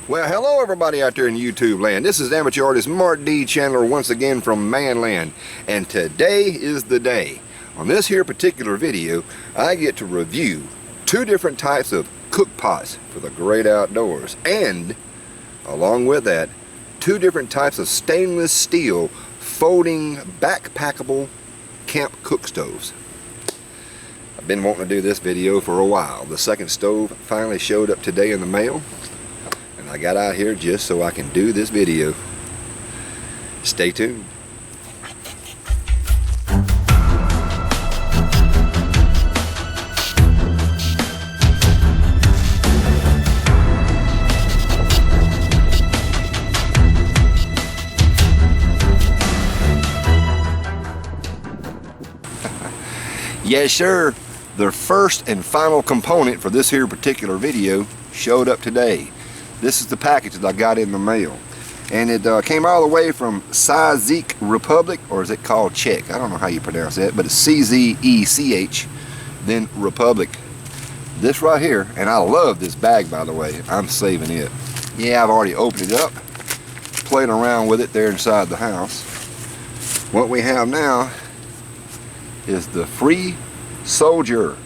Well, hello everybody out there in YouTube land. This is amateur artist Mark D. Chandler once again from ManLand, and today is the day. On this here particular video, I get to review two different types of cook pots for the great outdoors, and along with that, two different types of stainless steel folding backpackable camp cook stoves. I've been wanting to do this video for a while. The second stove finally showed up today in the mail. I got out here just so I can do this video. Stay tuned. Yes sir, the first and final component for this here particular video showed up today. This is the package that I got in the mail, and it came all the way from Czech Republic, or is it called Czech? I don't know how you pronounce that, but it's C-Z-E-C-H, then Republic. This right here, and I love this bag by the way, I'm saving it. Yeah, I've already opened it up, played around with it there inside the house. What we have now is the Free Soldier,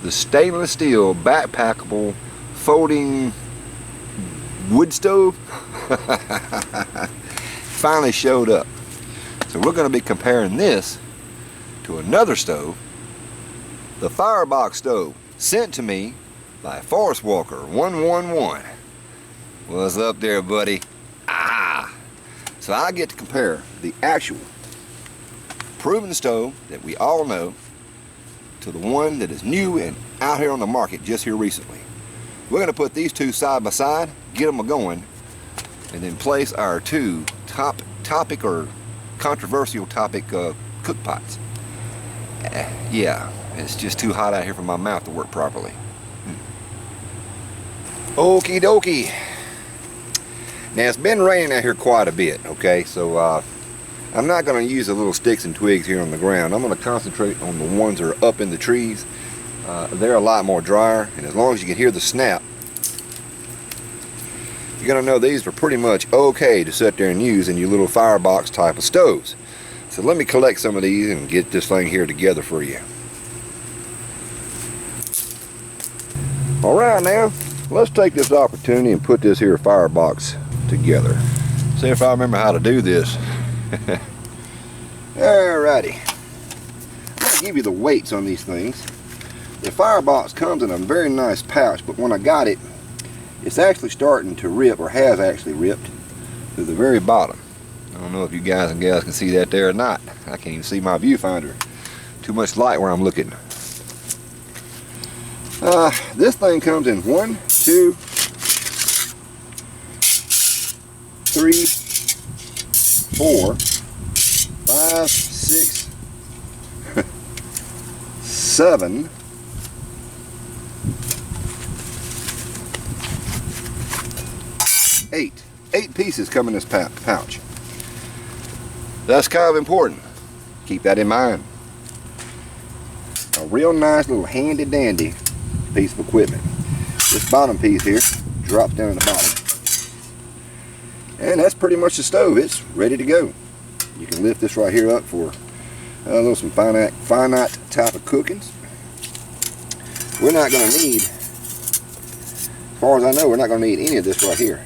the stainless steel backpackable folding wood stove. Finally showed up. So we're going to be comparing this to another stove, the FireBox stove, sent to me by Forest Walker 111. What's up there, buddy? So I get to compare the actual proven stove that we all know to the one that is new and out here on the market just here recently. We're going to put these two side by side, get them going, and then place our two topic or controversial topic cook pots. Yeah, it's just too hot out here for my mouth to work properly. Okie dokie. Now it's been raining out here quite a bit, okay, so I'm not going to use the little sticks and twigs here on the ground. I'm going to concentrate on the ones that are up in the trees. They're a lot more drier, and as long as you can hear the snap, you're going to know these are pretty much okay to sit there and use in your little FireBox type of stoves. So let me collect some of these and get this thing here together for you. Alright, now let's take this opportunity and put this here FireBox together. See if I remember how to do this. Alrighty. I'm going to give you the weights on these things. The FireBox comes in a very nice pouch, but when I got it, it's actually starting to rip, or has actually ripped, to the very bottom. I don't know if you guys and gals can see that there or not. I can't even see my viewfinder. Too much light where I'm looking. This thing comes in 1, 2, 3, 4, 5, 6, 7, 8 pieces come in this pouch. That's kind of important. Keep that in mind. A real nice little handy dandy piece of equipment. This bottom piece here drops down in the bottom. And that's pretty much the stove. It's ready to go. You can lift this right here up for some finite type of cookings. We're not going to need, as far as I know, we're not going to need any of this right here.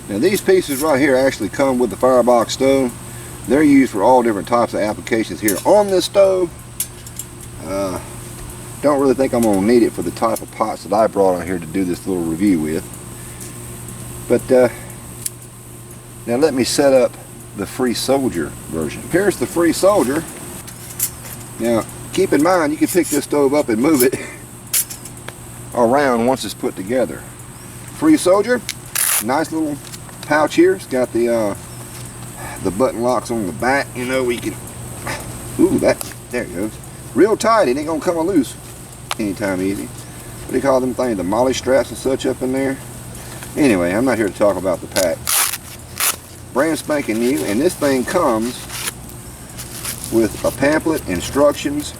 Now these pieces right here actually come with the FireBox stove. They're used for all different types of applications here on this stove. Don't really think I'm going to need it for the type of pots that I brought out here to do this little review with. But now let me set up the Free Soldier version. Here's the Free Soldier. Now keep in mind, you can pick this stove up and move it around once it's put together. Free Soldier, nice little pouch here. It's got the button locks on the back, you know, where you can, there it goes. Real tight, it ain't gonna come loose anytime easy. What do you call them things, the molly straps and such up in there? Anyway, I'm not here to talk about the pack. Brand spanking new, and this thing comes with a pamphlet, instructions.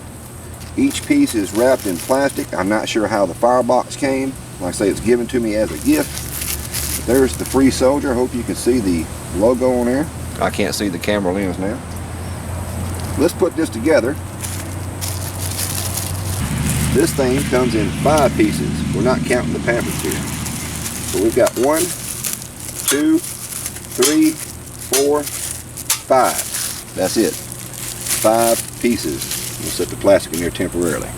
Each piece is wrapped in plastic. I'm not sure how the FireBox came. Like I say, it's given to me as a gift. But there's the Free Soldier. I hope you can see the logo on there. I can't see the camera lens now. Let's put this together. This thing comes in 5 pieces. We're not counting the pamphlets here. So we've got 1, 2, 3, 4, 5. That's it. 5 pieces. We'll set the plastic in here temporarily.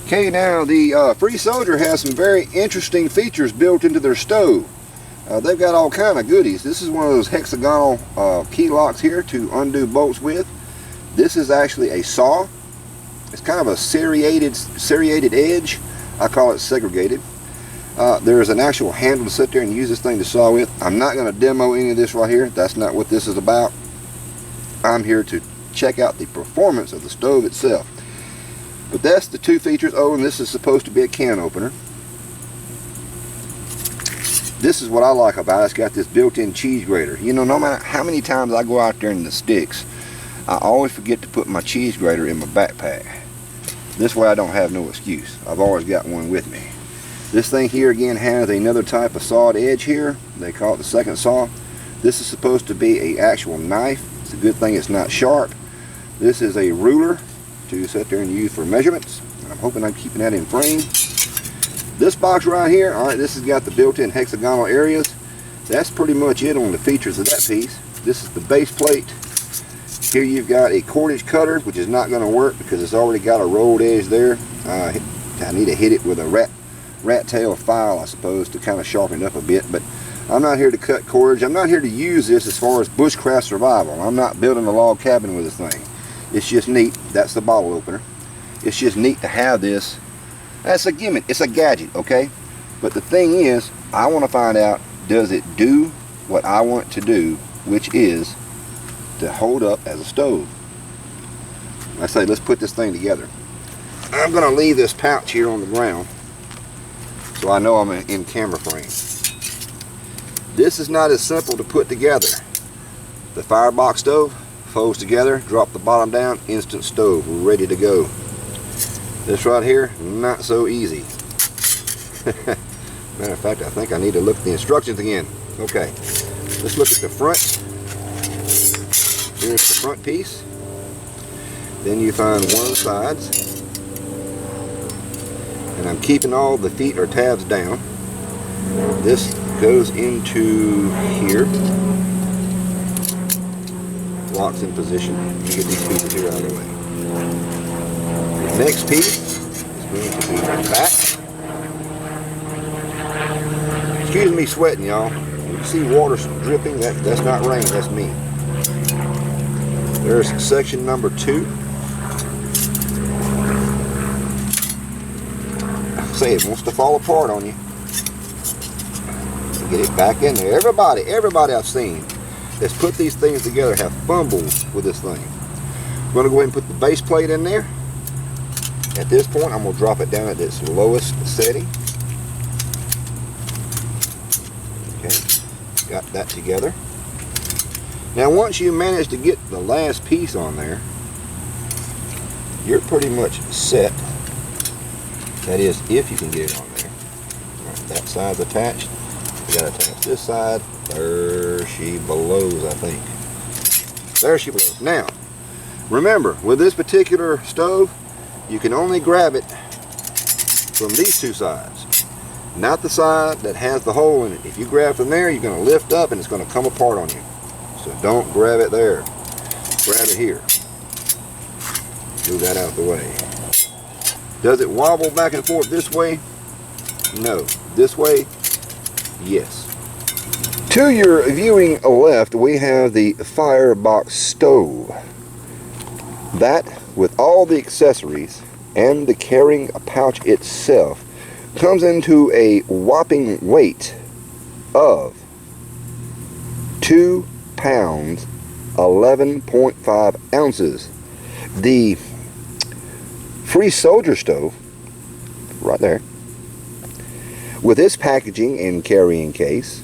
Okay, now the Free Soldier has some very interesting features built into their stove. They've got all kind of goodies. This is one of those hexagonal key locks here to undo bolts with. This is actually a saw. It's kind of a serrated edge. I call it segregated. There's an actual handle to sit there and use this thing to saw with. I'm not going to demo any of this right here. That's not what this is about. I'm here to check out the performance of the stove itself. But that's the 2 features. Oh, and this is supposed to be a can opener. This is what I like about it. It's got this built-in cheese grater. You know, no matter how many times I go out there in the sticks, I always forget to put my cheese grater in my backpack. This way I don't have no excuse. I've always got one with me. This thing here again has another type of sawed edge here. They call it the second saw. This is supposed to be an actual knife. It's a good thing it's not sharp. This is a ruler to sit there and use for measurements. I'm hoping I'm keeping that in frame. This box right here, alright, this has got the built-in hexagonal areas. That's pretty much it on the features of that piece. This is the base plate. Here you've got a cordage cutter, which is not going to work because it's already got a rolled edge there. I need to hit it with a rat tail file, I suppose, to kind of sharpen it up a bit. But I'm not here to cut cordage. I'm not here to use this as far as bushcraft survival. I'm not building a log cabin with this thing. It's just neat. That's the bottle opener. It's just neat to have this. That's a gimmick. It's a gadget, okay? But the thing is, I want to find out, does it do what I want it to do, which is to hold up as a stove. I say, let's put this thing together. I'm going to leave this pouch here on the ground so I know I'm in camera frame. This is not as simple to put together. The FireBox stove folds together, drop the bottom down, instant stove. We're ready to go. This right here, not so easy. Matter of fact, I think I need to look at the instructions again. Okay, let's look at the front. Here's the front piece. Then you find one of the sides. And I'm keeping all the feet or tabs down. This goes into here. Locks in position. Let me get these pieces here out of the way. The next piece is going to be the back. Excuse me sweating, y'all. You see water dripping? That's not rain, that's me. There's section number 2. Say it wants to fall apart on you. Get it back in there. Everybody I've seen that's put these things together have fumbled with this thing. I'm going to go ahead and put the base plate in there. At this point, I'm going to drop it down at its lowest setting. Okay, got that together. Now once you manage to get the last piece on there, you're pretty much set. That is, if you can get it on there. Right, that side's attached. You gotta attach this side. There she blows, I think. There she blows. Now, remember, with this particular stove, you can only grab it from these 2 sides. Not the side that has the hole in it. If you grab from there, you're gonna lift up and it's gonna come apart on you. So don't grab it there. Grab it here. Move that out of the way. Does it wobble back and forth this way? No. This way? Yes. To your viewing left, we have the FireBox stove. That, with all the accessories and the carrying pouch itself, comes into a whopping weight of 2 pounds 11.5 ounces. The Free Soldier stove, right there, with its packaging and carrying case,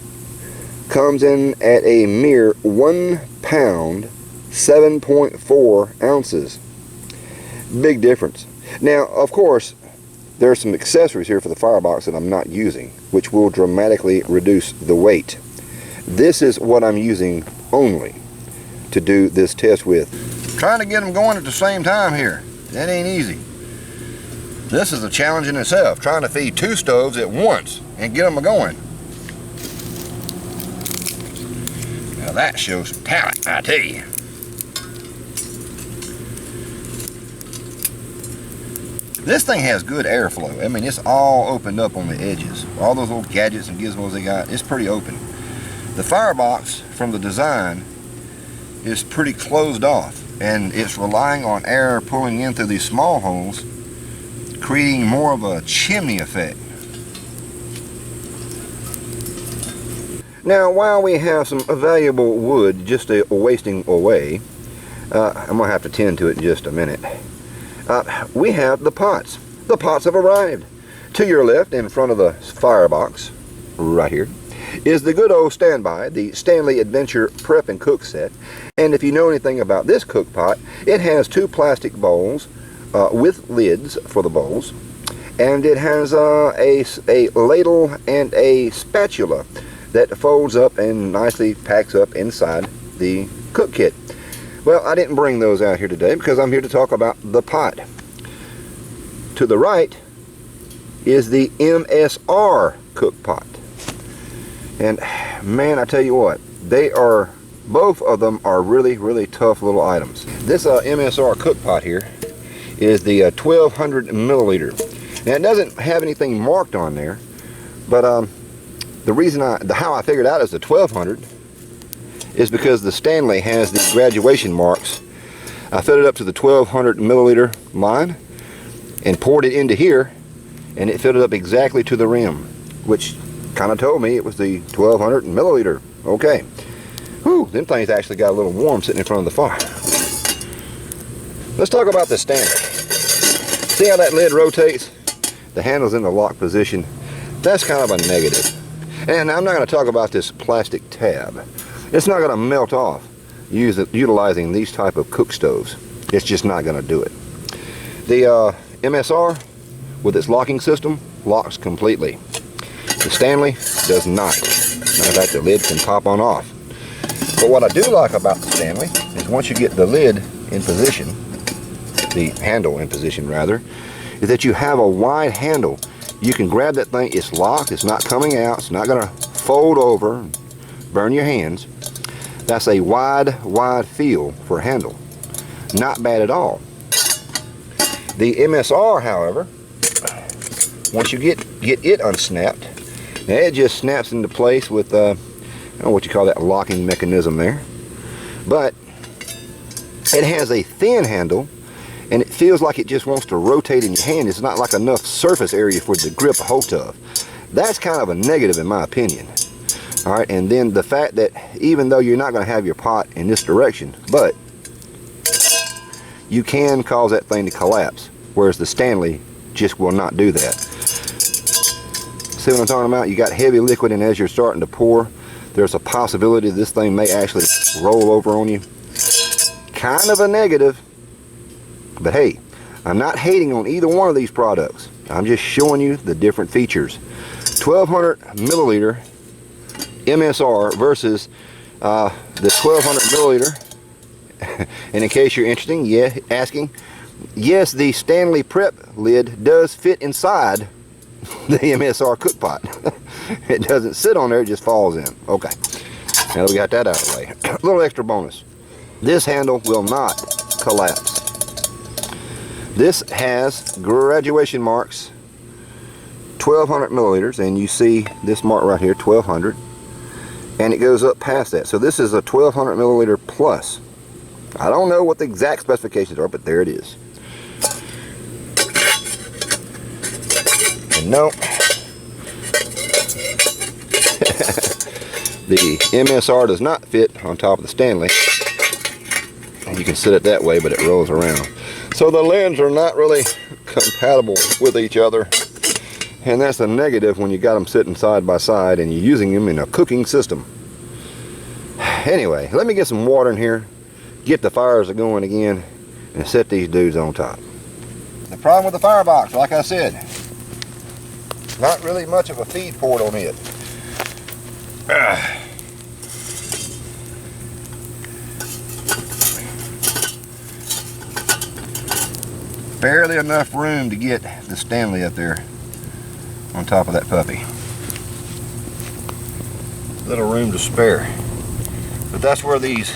comes in at a mere 1 pound 7.4 ounces. Big difference. Now, of course, there are some accessories here for the FireBox that I'm not using, which will dramatically reduce the weight. This is what I'm using only to do this test with. Trying to get them going at the same time here, that ain't easy. This is a challenge in itself, trying to feed 2 stoves at once and get them going. Now that shows some talent, I tell you. This thing has good airflow. I mean, it's all opened up on the edges. All those little gadgets and gizmos they got, it's pretty open. The FireBox, from the design, is pretty closed off, and it's relying on air pulling in through these small holes, creating more of a chimney effect. Now, while we have some valuable wood just wasting away, I'm going to have to tend to it in just a minute. We have the pots. The pots have arrived. To your left, in front of the FireBox, right here, is the good old standby, the Stanley Adventure Prep and Cook set. And if you know anything about this cook pot, it has 2 plastic bowls with lids for the bowls, and it has a ladle and a spatula that folds up and nicely packs up inside the cook kit. Well, I didn't bring those out here today because I'm here to talk about the pot. To the right is the MSR cook pot. And man, I tell you what, both of them are really, really tough little items. This MSR cook pot here is the 1200 milliliter. Now it doesn't have anything marked on there, but the reason how I figured out it's the 1200 is because the Stanley has the graduation marks. I filled it up to the 1200 milliliter line and poured it into here, and it filled it up exactly to the rim, which kind of told me it was the 1200 milliliter. Okay. Whew, them things actually got a little warm sitting in front of the fire. Let's talk about the Stanley. See how that lid rotates? The handle's in the lock position. That's kind of a negative. And I'm not going to talk about this plastic tab. It's not going to melt off utilizing these type of cook stoves. It's just not going to do it. The MSR, with its locking system, locks completely. The Stanley does not. Matter of fact, the lid can pop on off. But what I do like about the Stanley is once you get the lid in position, the handle in position rather, is that you have a wide handle. You can grab that thing, it's locked, it's not coming out, it's not going to fold over and burn your hands. That's a wide feel for a handle. Not bad at all. The MSR, however, once you get it unsnapped, now it just snaps into place with I don't know what you call that locking mechanism there, but it has a thin handle and it feels like it just wants to rotate in your hand. It's not like enough surface area for it to grip a hold of. That's kind of a negative in my opinion. Alright, and then the fact that even though you're not going to have your pot in this direction, but you can cause that thing to collapse, whereas the Stanley just will not do that. See what I'm talking about? You got heavy liquid, and as you're starting to pour, there's a possibility this thing may actually roll over on you. Kind of a negative, but hey, I'm not hating on either one of these products. I'm just showing you the different features. 1200 milliliter MSR versus the 1200 milliliter. And in case you're asking, yes, the Stanley Prep lid does fit inside the MSR cook pot. It doesn't sit on there, it just falls in. Okay, now that we got that out of the way, a little extra bonus. This handle will not collapse. This has graduation marks, 1200 milliliters, and you see this mark right here, 1200, and it goes up past that. So this is a 1200 milliliter plus. I don't know what the exact specifications are, but there it is. And no, the MSR does not fit on top of the Stanley. You can sit it that way, but it rolls around. So the lids are not really compatible with each other, and that's a negative when you got them sitting side by side and you're using them in a cooking system. Anyway, let me get some water in here, get the fires going again, and set these dudes on top. The problem with the FireBox, like I said, Not really much of a feed port on it. Barely enough room to get the Stanley up there on top of that puppy. Little room to spare. But that's where these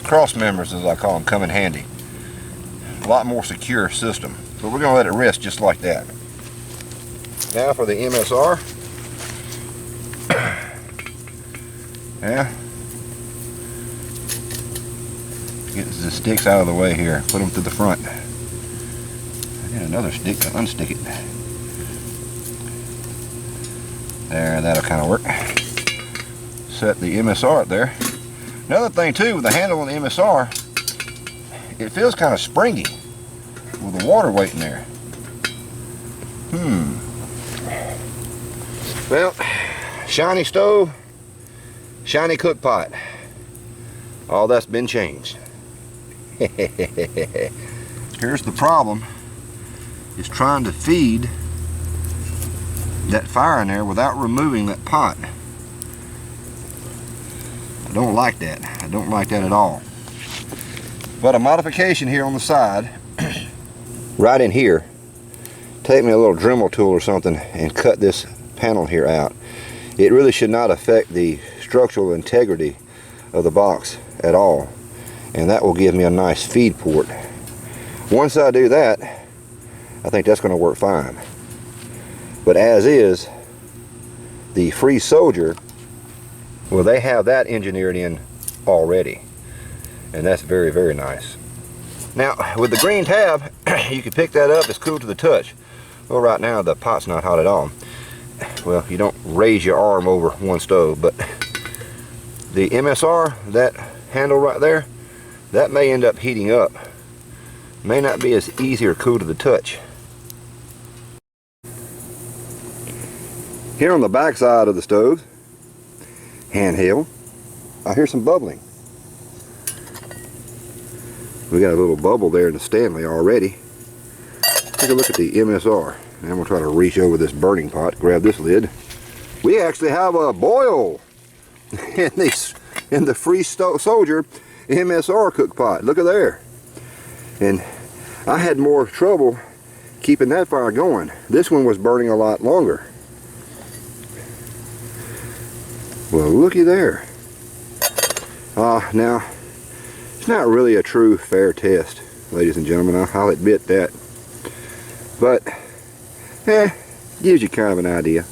cross members, as I call them, come in handy. A lot more secure system. So we're going to let it rest just like that. Now for the MSR. Yeah. Get the sticks out of the way here. Put them to the front. I need another stick to unstick it. There, that'll kind of work. Set the MSR up there. Another thing too, with the handle on the MSR, it feels kind of springy with the water weight in there. Well, shiny stove, shiny cook pot. All that's been changed. Here's the problem, is trying to feed that fire in there without removing that pot. I don't like that. I don't like that at all. But a modification here on the side, right in here, take me a little Dremel tool or something and cut this panel here out. It really should not affect the structural integrity of the box at all, and that will give me a nice feed port. Once I do that, I think that's going to work fine. But as is, the Free Soldier, well, they have that engineered in already, and that's very, very nice. Now with the green tab, you can pick that up. It's cool to the touch. Well, right now the pot's not hot at all. Well, you don't raise your arm over one stove, but the MSR, that handle right there, that may end up heating up. May not be as easy or cool to the touch. Here on the back side of the stove, handheld, I hear some bubbling. We got a little bubble there in the Stanley already. Take a look at the MSR. And I'm going to try to reach over this burning pot, grab this lid. We actually have a boil in the Free Soldier MSR cook pot. Look at there. And I had more trouble keeping that fire going. This one was burning a lot longer. Well, looky there. Now, it's not really a true fair test, ladies and gentlemen. I'll admit that. But, gives you kind of an idea.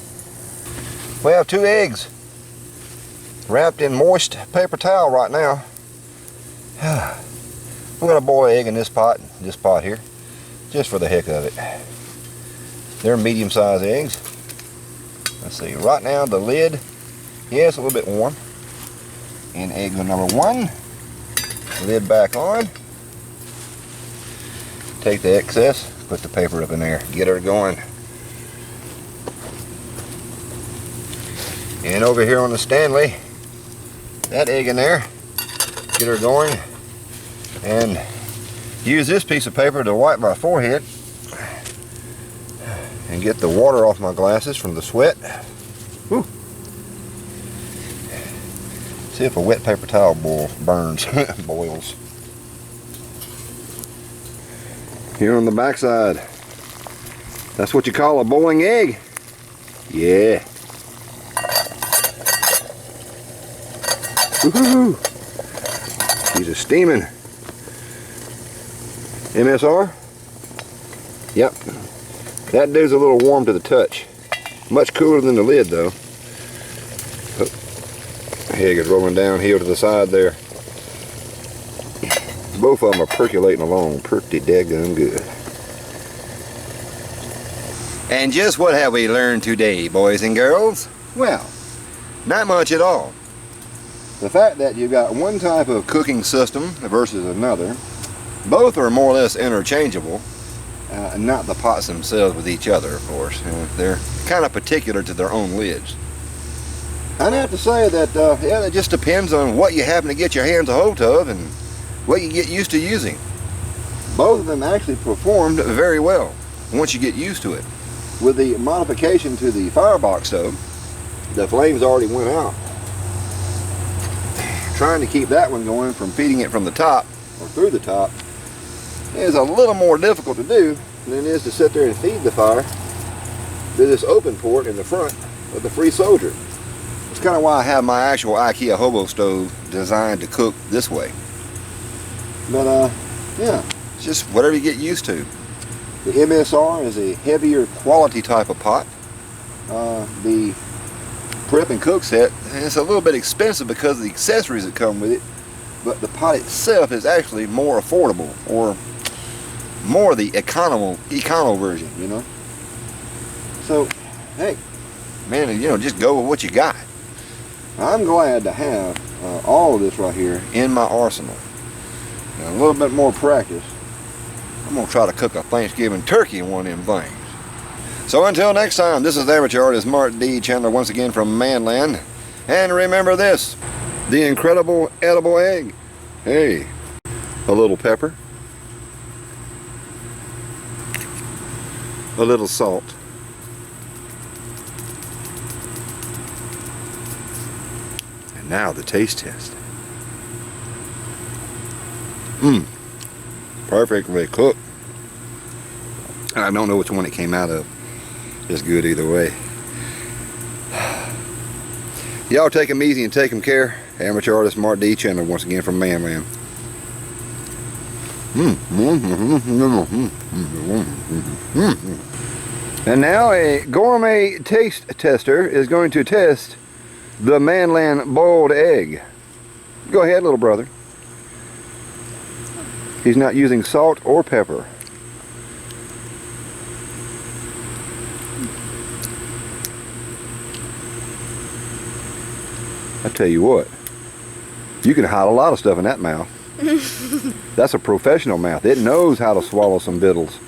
We have 2 eggs wrapped in moist paper towel right now. We're going to boil an egg in this pot here, just for the heck of it. They're medium-sized eggs. Let's see, right now the lid, yeah, it's a little bit warm. And egg number 1, lid back on. Take the excess, put the paper up in there, get her going. And over here on the Stanley, that egg in there, get her going. And use this piece of paper to wipe my forehead and get the water off my glasses from the sweat. Whew. See if a wet paper towel burns, boils. Here on the back side, that's what you call a boiling egg. Yeah. Woohoo! She's a steaming. MSR? Yep. That dude's a little warm to the touch. Much cooler than the lid though. Oh. Egg is rolling downhill to the side there. Both of them are percolating along pretty daggone good. And just what have we learned today, boys and girls? Well, not much at all. The fact that you've got one type of Cooking system versus another, both are more or less interchangeable. Not the pots themselves with each other, of course. They're kind of particular to their own lids. I'd have to say that, Yeah, it just depends on what you happen to get your hands a hold of and what you get used to using. both of them actually performed Very well once you get used to it. With the modification to the FireBox stove, the flames already went out. Trying to keep that one going from feeding it from the top or through the top is a little more difficult to do than it is to sit there and feed the fire through this open port in the front of the Free Soldier. That's kind of why I have my actual IKEA hobo stove designed to cook this way. But yeah, it's just whatever you get used to. The MSR is a heavier quality type of pot. The prep and cook set, it's a little bit expensive because of the accessories that come with it, but the pot itself is actually more affordable, or more the econo version, you know. So, hey, man, you know, just go with what you got. I'm glad to have all of this right here in my arsenal. And a little bit more practice, I'm going to try to cook a Thanksgiving turkey in one of them things. So until next time, this is amateur artist Mark D. Chandler once again from ManLand. And remember this, the incredible edible egg. Hey, a little pepper, a little salt, and now the taste test. Perfectly cooked. I don't know which one it came out of. It's good either way. Y'all take them easy and take them care. Amateur artist Mark D. Chandler once again from ManLand. And now a gourmet taste tester is going to test the ManLand boiled egg. Go ahead, little brother. He's not using salt or pepper. I tell you what, you can hide a lot of stuff in that mouth. That's a professional mouth. It knows how to swallow some vittles.